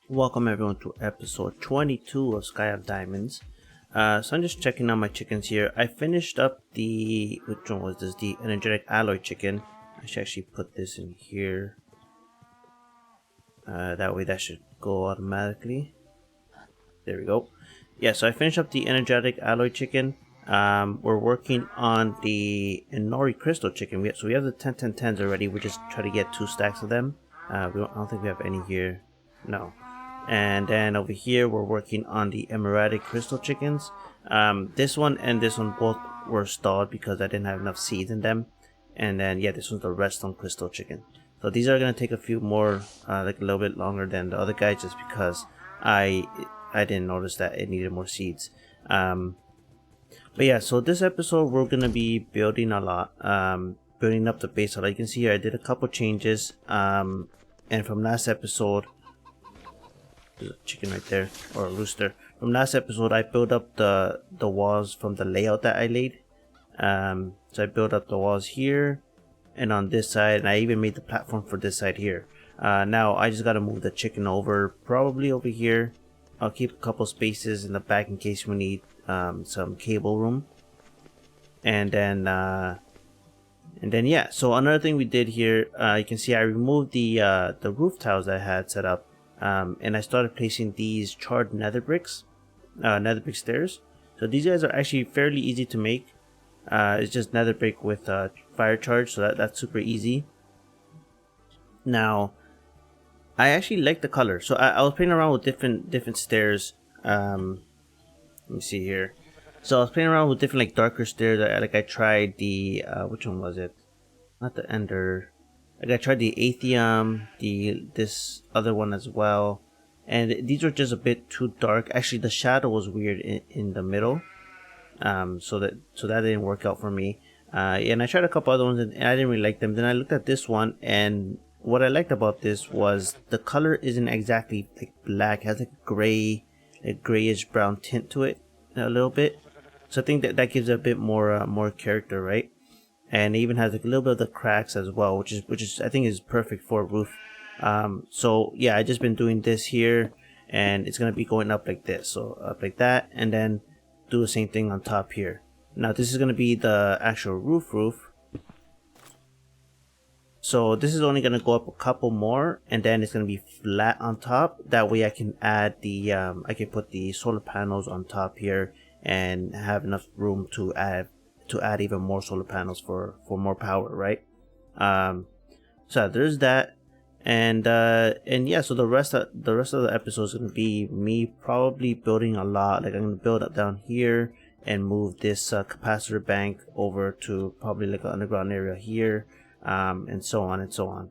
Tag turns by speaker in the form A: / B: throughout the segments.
A: Welcome everyone to episode 22 of Sky of Diamonds. So I'm just checking on my chickens here. I finished up which one was this? The energetic alloy chicken. I should actually put this in here. That way that should go automatically. There we go. Yeah, so I finished up the energetic alloy chicken. We're working on the Inori crystal chicken. So we have the 10-10-10s already. We just try to get 2 stacks of them. I don't think we have any here. No. And then over here we're working on the emeraldic crystal chickens. This one and this one both were stalled because I didn't have enough seeds in them. And then yeah, this one's the redstone crystal chicken. So these are gonna take a few more, like a little bit longer than the other guys, just because I didn't notice that it needed more seeds. But yeah, so this episode we're gonna be building a lot, building up the base. So like you can see here, I did a couple changes, and from last episode. There's a chicken right there, or a rooster. From last episode, I built up the walls from the layout that I laid. So I built up the walls here and on this side, and I even made the platform for this side here. Now I just gotta move the chicken over, probably over here. I'll keep a couple spaces in the back in case we need some cable room. And then yeah. So another thing we did here, you can see I removed the roof tiles that I had set up. And I started placing these charred nether brick stairs. So these guys are actually fairly easy to make. It's just nether brick with fire charge, so that's super easy. Now, I actually like the color, so I was playing around with different stairs. Let me see here. So I was playing around with different like darker stairs. I tried the which one was it? Not the Ender. I tried the Atheum, this other one as well, and these were just a bit too dark. Actually, the shadow was weird in the middle, so that didn't work out for me. And I tried a couple other ones, and I didn't really like them. Then I looked at this one, and what I liked about this was the color isn't exactly like black; it has like a grayish brown tint to it, a little bit. So I think that gives it a bit more character, right? And it even has like a little bit of the cracks as well, which is I think is perfect for a roof. So yeah, I just been doing this here, and it's gonna be going up like this, so up like that, and then do the same thing on top here. Now this is gonna be the actual roof. So this is only gonna go up a couple more, and then it's gonna be flat on top. That way I can add I can put the solar panels on top here and have enough room to add even more solar panels for more power, right? So there's that, and yeah, so the rest of the episode is gonna be me probably building a lot. Like I'm gonna build up down here and move this capacitor bank over to probably like an underground area here, and so on and so on.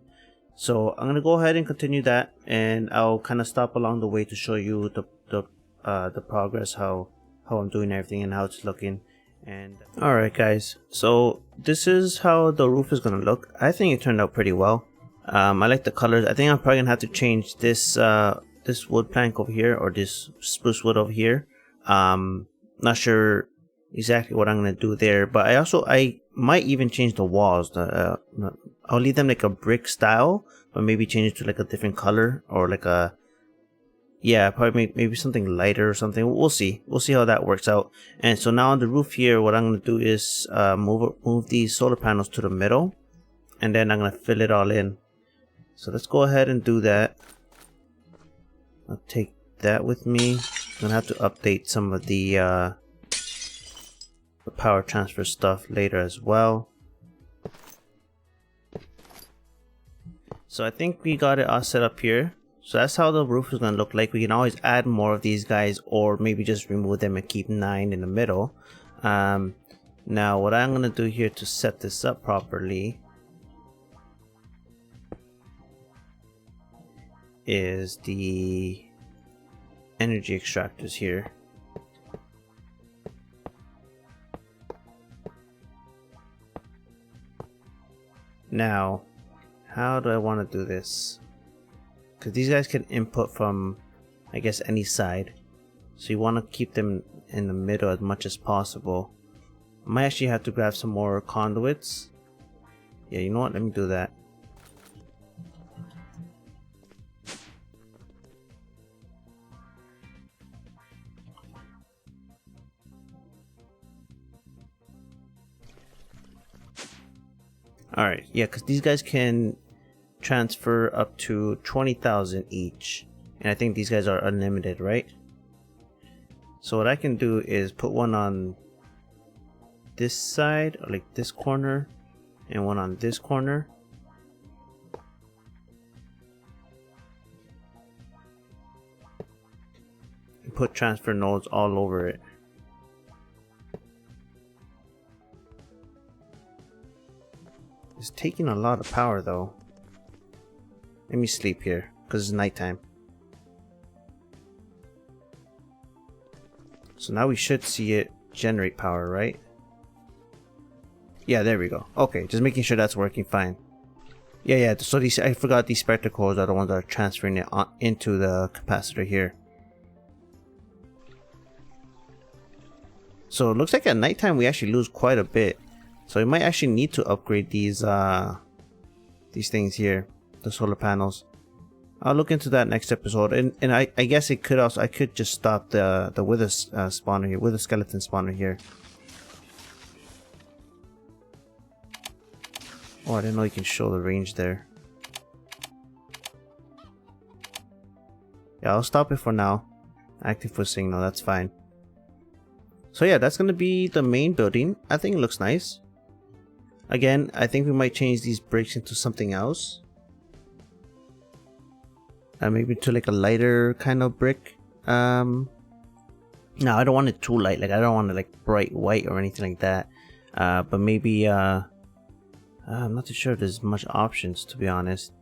A: So I'm gonna go ahead and continue that, and I'll kind of stop along the way to show you the progress, how I'm doing everything and how it's looking. And alright guys, so this is how the roof is gonna look. I think it turned out pretty well. I like the colors. I think I'm probably gonna have to change this this wood plank over here, or this spruce wood over here. Not sure exactly what I'm gonna do there, but I might even change the walls. I'll leave them like a brick style, but maybe change it to like a different color, or like a, yeah, probably maybe something lighter or something. We'll see how that works out. And so now on the roof here, what I'm going to do is move these solar panels to the middle, and then I'm going to fill it all in. So let's go ahead and do that. I'll take that with me. I'm going to have to update some of the power transfer stuff later as well. So I think we got it all set up here. So that's how the roof is going to look like. We can always add more of these guys, or maybe just remove them and keep 9 in the middle. Now what I'm going to do here to set this up properly is the energy extractors here. Now, how do I want to do this? Because these guys can input from, I guess, any side. So you want to keep them in the middle as much as possible. I might actually have to grab some more conduits. Yeah, you know what? Let me do that. Alright, yeah, because these guys can transfer up to 20,000 each. And I think these guys are unlimited, right? So what I can do is put one on this side, or like this corner, and one on this corner. And put transfer nodes all over it. It's taking a lot of power though. Let me sleep here, because it's nighttime. So now we should see it generate power, right? Yeah, there we go. Okay, just making sure that's working fine. Yeah, so these, I forgot these spectacles are the ones that are transferring it on into the capacitor here. So it looks like at nighttime we actually lose quite a bit. So we might actually need to upgrade these things here, the solar panels. I'll look into that next episode, and I guess it could also, I could just stop the wither spawner here, wither skeleton spawner here. Oh, I didn't know you can show the range there. Yeah, I'll stop it for now. Active for signal, that's fine. So yeah, that's gonna be the main building. I think it looks nice. Again, I think we might change these bricks into something else. Maybe to like a lighter kind of brick. No, I don't want it too light. Like I don't want it like bright white or anything like that. But maybe I'm not too sure if there's much options, to be honest.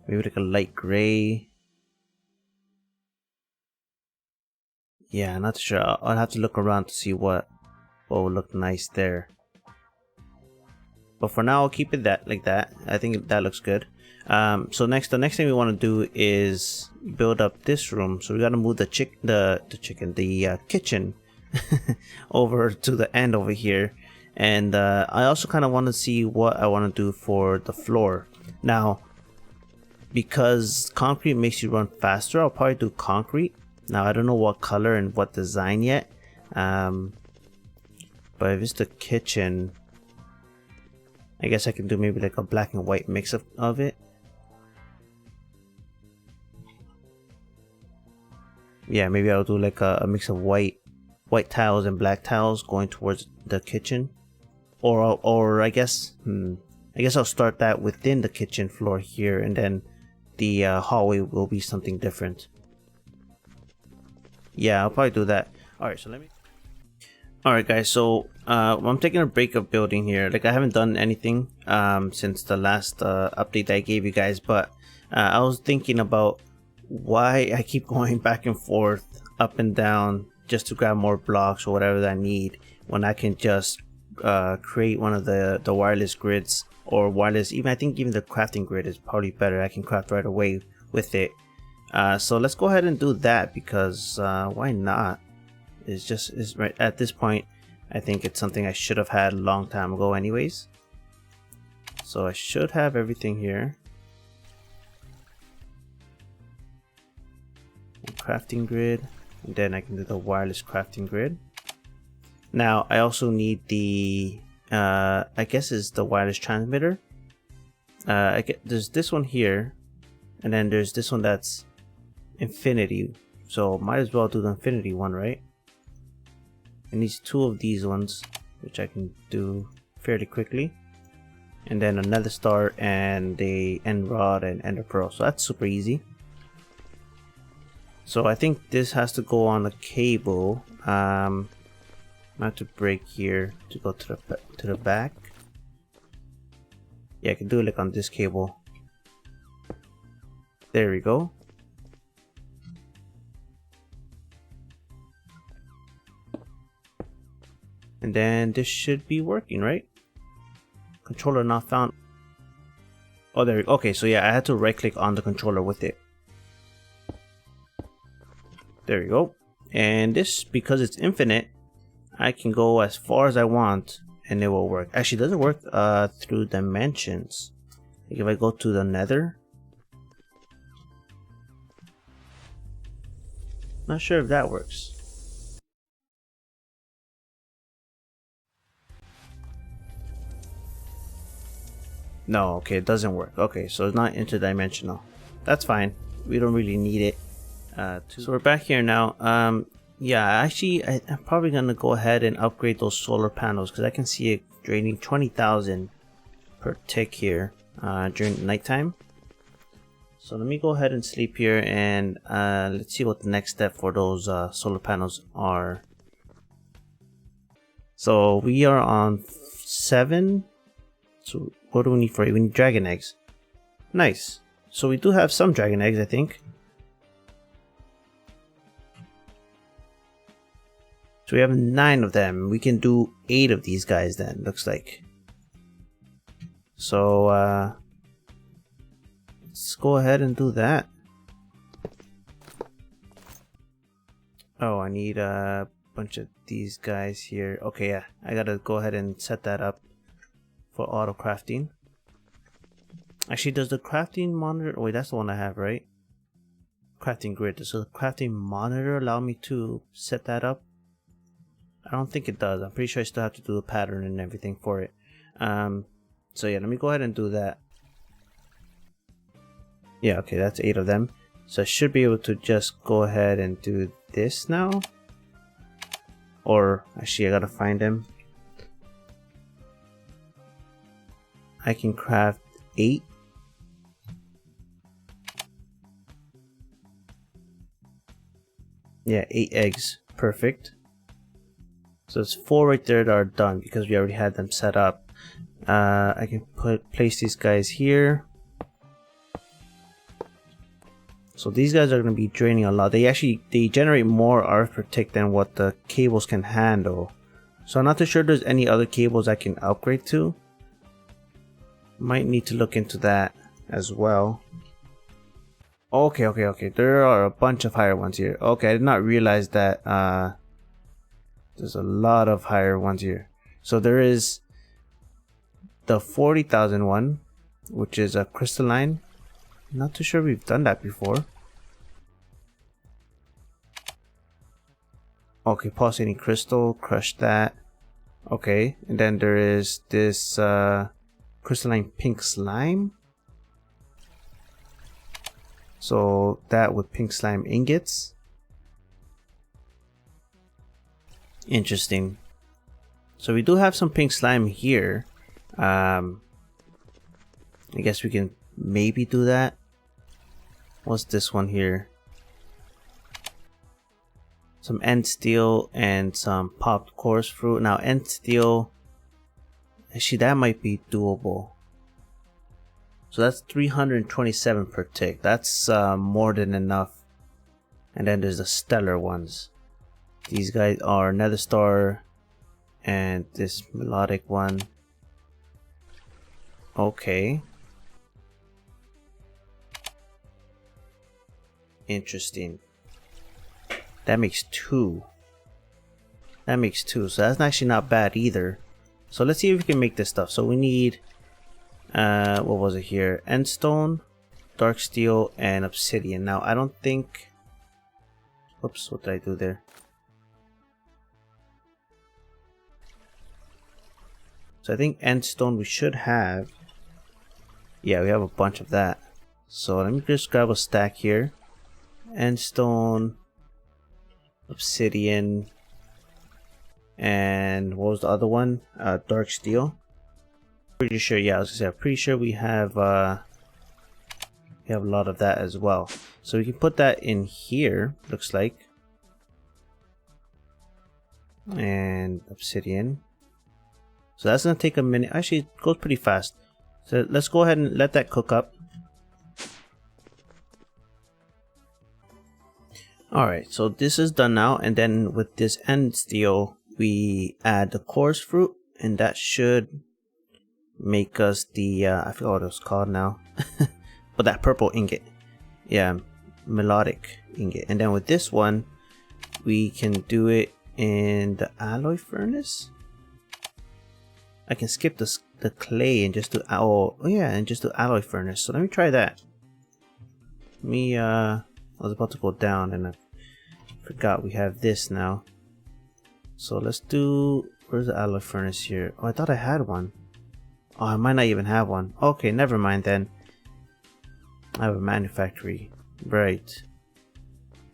A: Maybe like a light gray. Yeah, I'm not too sure. I'll have to look around to see what will look nice there. But for now, I'll keep it like that. I think that looks good. So the next thing we want to do is build up this room. So we got to move the kitchen over to the end over here. And I also kind of want to see what I want to do for the floor. Now, because concrete makes you run faster, I'll probably do concrete. Now, I don't know what color and what design yet. But if it's the kitchen, I guess I can do maybe like a black and white mix of it. Yeah, maybe I'll do like a mix of white tiles and black tiles going towards the kitchen. Or I guess I'll start that within the kitchen floor here, and then the hallway will be something different. Yeah, I'll probably do that. Alright, so let me... Alright guys, so I'm taking a break of building here. Like I haven't done anything since the last update that I gave you guys, but I was thinking about why I keep going back and forth, up and down, just to grab more blocks or whatever that I need, when I can just create one of the wireless grids, or wireless, I think even the crafting grid is probably better. I can craft right away with it. So let's go ahead and do that, because why not? It's right at this point. I think it's something I should have had a long time ago anyways. So I should have everything here. Crafting grid, and then I can do the wireless crafting grid. Now I also need the I guess is the wireless transmitter. There's this one here, and then there's this one that's infinity, so might as well do the infinity one, right? And these two of these ones, which I can do fairly quickly, and then another star and the end rod and ender pearl, so that's super easy. So I think this has to go on a cable. I have to break here to go to the back. Yeah, I can do it like on this cable. There we go. And then this should be working, right? Controller not found. Oh, there we go. Okay, so yeah, I had to right click on the controller with it. There we go. And this, because it's infinite, I can go as far as I want and it will work. Actually, does it work through dimensions? Like if I go to the nether? Not sure if that works. No, okay, it doesn't work. Okay, so it's not interdimensional. That's fine. We don't really need it. So we're back here now. Yeah, actually, I'm probably gonna go ahead and upgrade those solar panels because I can see it draining 20,000 per tick here during nighttime. So let me go ahead and sleep here, and let's see what the next step for those solar panels are. So we are on 7. So what do we need for it? We need dragon eggs. Nice. So we do have some dragon eggs, I think. So we have 9 of them. We can do 8 of these guys then, looks like. So let's go ahead and do that. Oh, I need a bunch of these guys here. Okay, yeah, I gotta go ahead and set that up for auto crafting. Actually, does the crafting monitor... Oh, wait, that's the one I have, right? Crafting grid. Does the crafting monitor allow me to set that up? I don't think it does. I'm pretty sure I still have to do the pattern and everything for it. So yeah, let me go ahead and do that. Yeah, okay, that's 8 of them. So I should be able to just go ahead and do this now. Or actually, I gotta find them. I can craft 8. Yeah, 8 eggs. Perfect. So it's 4 right there that are done because we already had them set up. I can place these guys here. So these guys are going to be draining a lot. They generate more RF per tick than what the cables can handle. So I'm not too sure there's any other cables I can upgrade to. Might need to look into that as well. Okay. There are a bunch of higher ones here. Okay, I did not realize that there's a lot of higher ones here. So there is the 40,000 one, which is a crystalline. Not too sure we've done that before. Okay, pulsating crystal, crush that. Okay, and then there is this crystalline pink slime. So that with pink slime ingots. Interesting. So we do have some pink slime here. I guess we can maybe do that. What's this one here? Some end steel and some popped coarse fruit. Now end steel, actually that might be doable. So that's 327 per tick. That's more than enough. And then there's the stellar ones. These guys are nether star and this melodic one. Okay. Interesting. That makes 2. That makes 2. So that's actually not bad either. So let's see if we can make this stuff. So we need what was it here? Endstone, dark steel, and obsidian. Now I don't think... Oops, what did I do there? So I think endstone we should have. Yeah, we have a bunch of that. So let me just grab a stack here. Endstone, obsidian, and what was the other one? Dark steel. Pretty sure, yeah, I was gonna say, I'm pretty sure we have a lot of that as well. So we can put that in here, looks like. And obsidian. So that's gonna take a minute. Actually, it goes pretty fast. So let's go ahead and let that cook up. Alright, so this is done now, and then with this end steel, we add the coarse fruit, and that should make us the, I forgot what it was called now, but that purple ingot. Yeah, melodic ingot. And then with this one, we can do it in the alloy furnace. I can skip the clay and just do, oh yeah, and just do alloy furnace. So let me try that. I was about to go down and I forgot we have this now. So let's do, where's the alloy furnace here? Oh, I thought I had one. Oh, I might not even have one. Okay, never mind then. I have a manufactory. Right.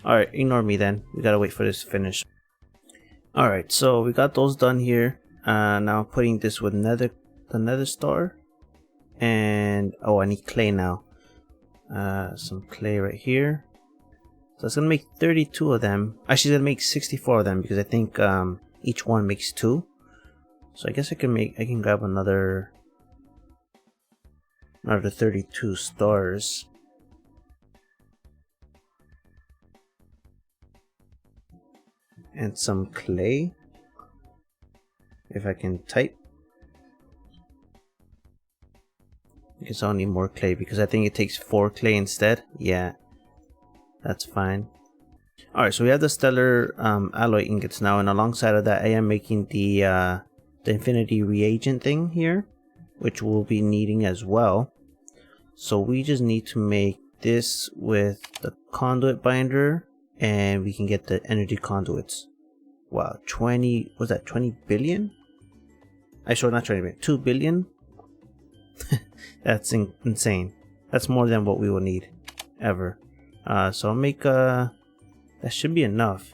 A: Alright, ignore me then. We gotta wait for this to finish. Alright, so we got those done here. Now I'm putting this with the nether star. And oh, I need clay now. Some clay right here. So it's gonna make 32 of them. Actually, it's gonna make 64 of them because I think each one makes 2. So I guess I can grab another 32 stars. And some clay. If I can type. I guess I'll need more clay because I think it takes 4 clay instead. Yeah, that's fine. Alright, so we have the stellar alloy ingots now, and alongside of that I am making the infinity reagent thing here, which we'll be needing as well. So we just need to make this with the conduit binder, and we can get the energy conduits. Wow, 20, was that 20 billion? I sure not 20 billion, 2 billion? That's insane. That's more than what we will need ever. So I'll make that should be enough,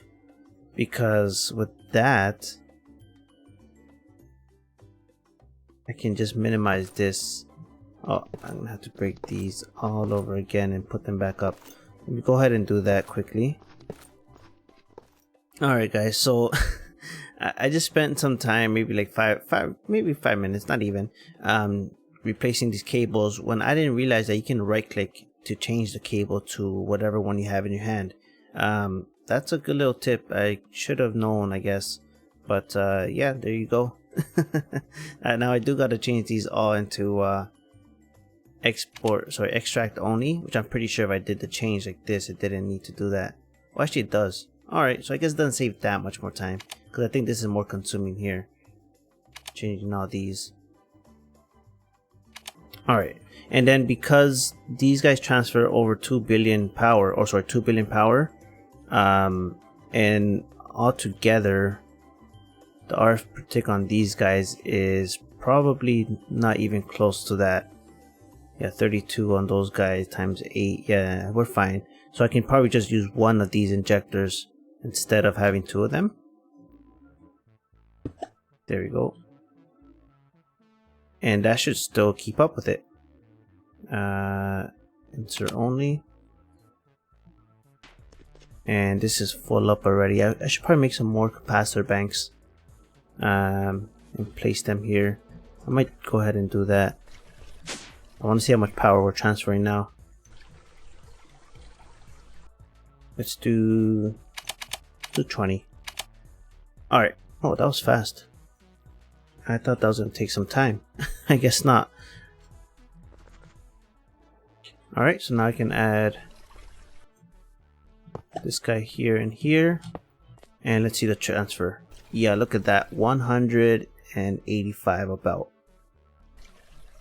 A: because with that I can just minimize this. Oh, I'm gonna have to break these all over again and put them back up. Let me go ahead and do that quickly. Alright guys, so I just spent some time, maybe like maybe 5 minutes, not even, replacing these cables, when I didn't realize that you can right click to change the cable to whatever one you have in your hand. That's a good little tip. I should have known, I guess, but yeah, there you go. Now I do got to change these all into extract only, which I'm pretty sure if I did the change like this, it didn't need to do that. Well, actually it does. Alright, so I guess it doesn't save that much more time, because I think this is more consuming here, changing all these. Alright, and then because these guys transfer over 2 billion power, or sorry, 2 billion power, and altogether the RF per tick on these guys is probably not even close to that. Yeah, 32 on those guys times 8. Yeah, we're fine. So I can probably just use one of these injectors instead of having 2 of them. There we go. And that should still keep up with it. Insert only. And this is full up already. I should probably make some more capacitor banks and place them here. I might go ahead and do that. I want to see how much power we're transferring now. Let's do 20. Alright. Oh, that was fast. I thought that was going to take some time. I guess not. Alright, so now I can add this guy here and here. And let's see the transfer. Yeah, look at that. 185 about.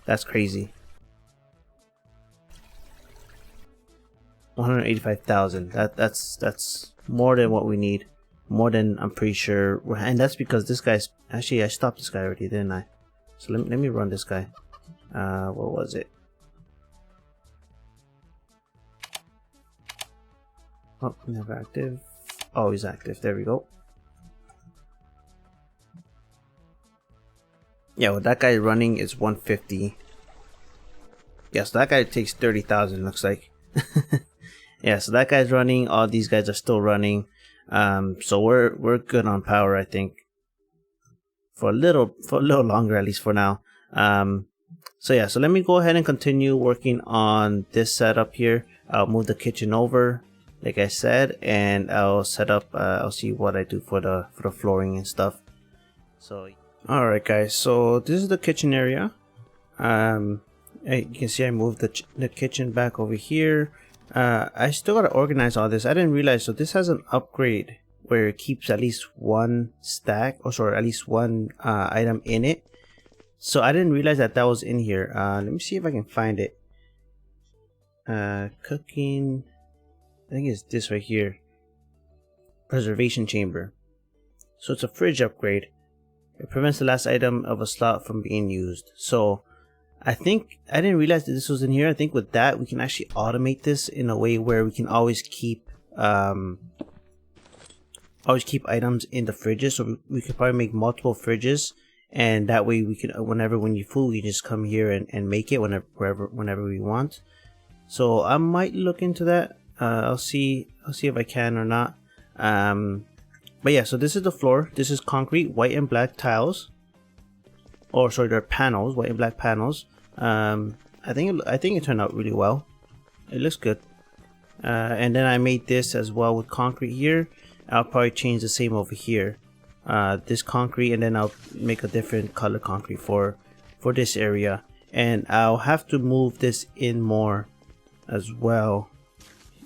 A: That's crazy. 185,000. That's more than what we need. More than I'm pretty sure. And that's because this guy's actually, I stopped this guy already, didn't I? So let me run this guy. What was it? Oh, never active. Oh, he's active. There we go. Yeah, what that guy running is 150. Yeah, so that guy takes 30,000. Looks like. Yeah, so that guy's running. All these guys are still running. So we're good on power, I think. For a little longer, at least for now. So yeah, so let me go ahead and continue working on this setup here. I'll move the kitchen over, like I said, and I'll set up. I'll see what I do for the flooring and stuff. So, all right, guys. So this is the kitchen area. You can see I moved the kitchen back over here. I still gotta organize all this. I didn't realize, so this has an upgrade where it keeps at least one stack, or sorry, at least one item in it. So I didn't realize that was in here. Let me see if I can find it. Cooking, I think it's this right here. Preservation chamber. So it's a fridge upgrade. It prevents the last item of a slot from being used. So I think I didn't realize that this was in here. I think with that we can actually automate this in a way where we can always keep items in the fridges. So we could probably make multiple fridges, and that way we can when you full, we just come here and make it whenever we want. So I might look into that. I'll see if I can or not. But yeah, so this is the floor. This is concrete, white and black tiles. Or sorry, they're panels, white and black panels. I think it turned out really well. It looks good. And then I made this as well with concrete here. I'll probably change the same over here. This concrete, and then I'll make a different color concrete for this area. And I'll have to move this in more as well.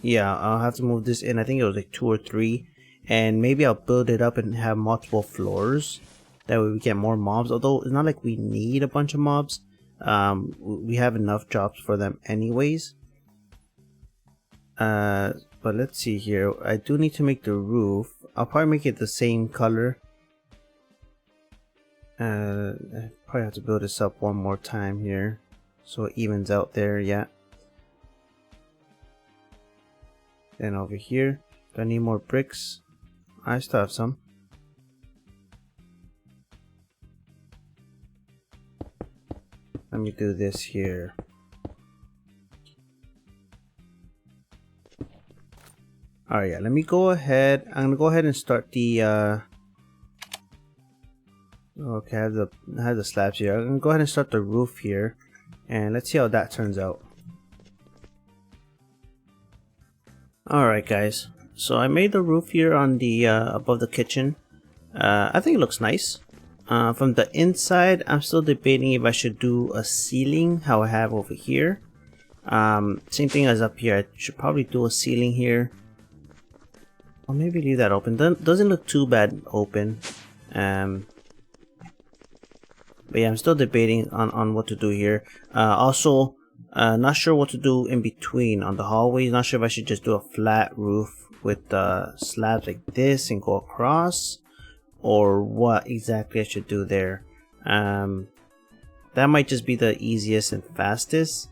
A: Yeah, I'll have to move this in. I think it was like 2 or 3. And maybe I'll build it up and have multiple floors. That way we get more mobs. Although it's not like we need a bunch of mobs. We have enough jobs for them anyways. But let's see here. I do need to make the roof. I'll probably make it the same color. I probably have to build this up one more time here, so it evens out there. Yeah. Then over here, do I need more bricks? I still have some. Let me do this here. Alright, yeah, let me go ahead. I'm gonna go ahead and start the okay, I have the slabs here. I'm gonna go ahead and start the roof here, and let's see how that turns out. Alright guys, so I made the roof here on the above the kitchen. I think it looks nice. From the inside, I'm still debating if I should do a ceiling, how I have over here. Same thing as up here. I should probably do a ceiling here. Or maybe leave that open. Doesn't look too bad open. But yeah, I'm still debating on what to do here. Also, not sure what to do in between on the hallways. Not sure if I should just do a flat roof with slabs like this and go across, or what exactly I should do there. That might just be the easiest and fastest,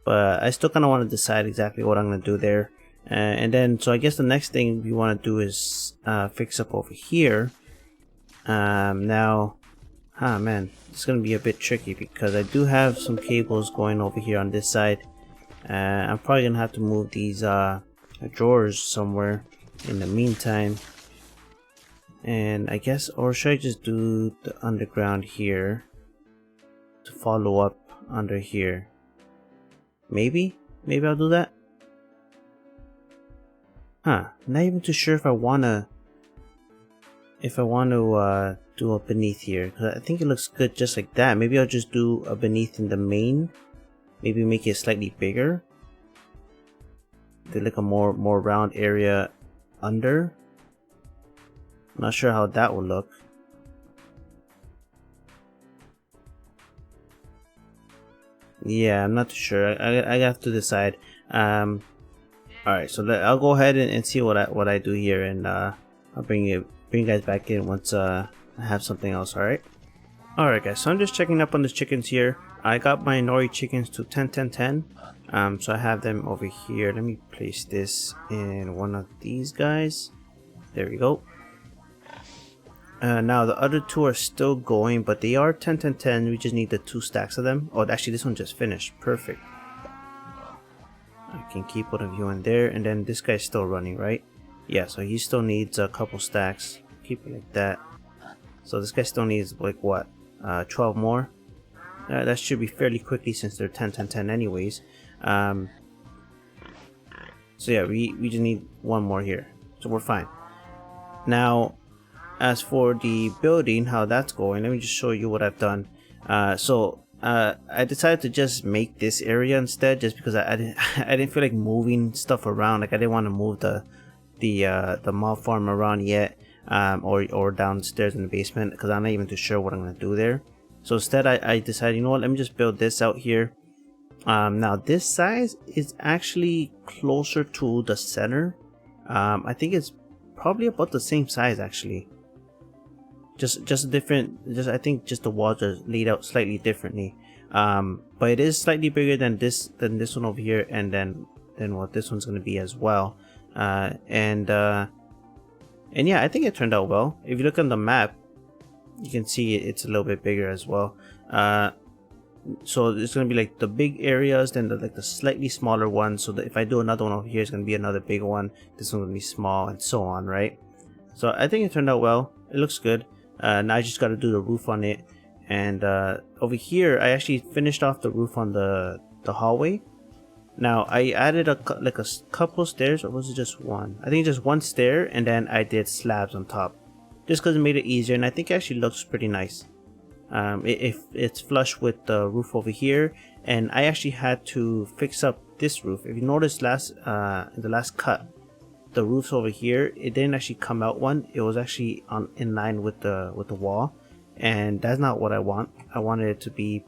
A: but I still kind of want to decide exactly what I'm going to do there. And then, so I guess the next thing we want to do is fix up over here. Now, man, it's going to be a bit tricky because I do have some cables going over here on this side. I'm probably going to have to move these drawers somewhere in the meantime. And I guess, or should I just do the underground here to follow up under here? Maybe I'll do that. Not even too sure if I wanna do a beneath here, because I think it looks good just like that. Maybe I'll just do a beneath in the main. Maybe make it slightly bigger. Do like a more round area under. Not sure how that will look. Yeah, I'm not too sure. I have to decide. Alright, so I'll go ahead and see what I do here, and I'll bring you guys back in once I have something else. Alright. Alright guys, so I'm just checking up on the chickens here. I got my nori chickens to 10-10-10. So I have them over here. Let me place this in one of these guys. There we go. Now the other two are still going, but they are 10-10-10. We just need the 2 stacks of them. Oh, actually this one just finished. Perfect. I can keep one of you in there, and then this guy's still running, right? Yeah, so he still needs a couple stacks. Keep it like that. So this guy still needs like what? 12 more. That should be fairly quickly since they're 10-10-10 anyways. So yeah, we just need one more here, so we're fine. Now, as for the building, how that's going, let me just show you what I've done. I decided to just make this area instead, just because I didn't feel like moving stuff around. Like I didn't want to move the mob farm around yet, or downstairs in the basement, because I'm not even too sure what I'm gonna do there. So instead, I decided, you know what, let me just build this out here. Now this size is actually closer to the center. I think it's probably about the same size actually. Just different. I think just the walls are laid out slightly differently. but it is slightly bigger than this one over here, and then what this one's going to be as well. And yeah, I think it turned out well. If you look on the map, you can see it's a little bit bigger as well. So it's going to be like the big areas, then the slightly smaller ones, so that if I do another one over here, it's going to be another big one, this one's going to be small, and so on, right? So I think it turned out well. It looks good. Now I just got to do the roof on it. And over here, I actually finished off the roof on the hallway. Now I added a couple stairs, or was it just one? I think just one stair, and then I did slabs on top, just because it made it easier, and I think it actually looks pretty nice. It's flush with the roof over here, and I actually had to fix up this roof. If you notice in the last cut, the roofs over here, it didn't actually come out one. It was actually in line with the wall, and that's not what I want. I wanted it to be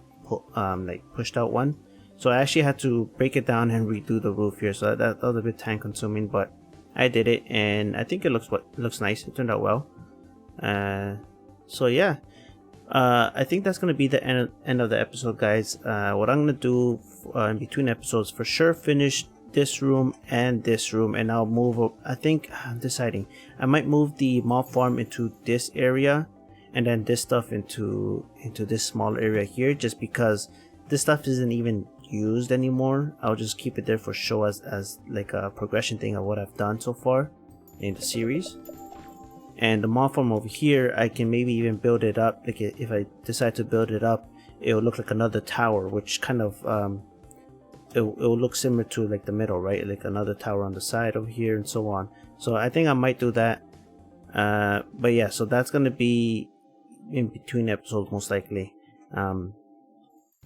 A: like pushed out one. So I actually had to break it down and redo the roof here. So that was a bit time consuming, but I did it, and I think it looks nice. It turned out well. So yeah. I think that's going to be the end of the episode, guys. What I'm going to do in between episodes, for sure finish this room and this room, and I'll move, I think I'm deciding, I might move the mob farm into this area, and then this stuff into this small area here, just because this stuff isn't even used anymore. I'll just keep it there for show as like a progression thing of what I've done so far in the series. And the mob farm over here, I can maybe even build it up. Like if I decide to build it up, it will look like another tower, which kind of it will look similar to like the middle, right? Like another tower on the side over here, and so on. So I think I might do that. But yeah, so that's gonna be in between episodes most likely.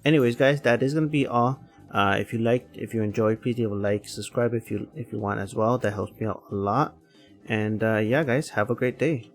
A: Anyways, guys, that is gonna be all. If you enjoyed, please leave a like, subscribe if you want as well. That helps me out a lot. And yeah, guys, have a great day.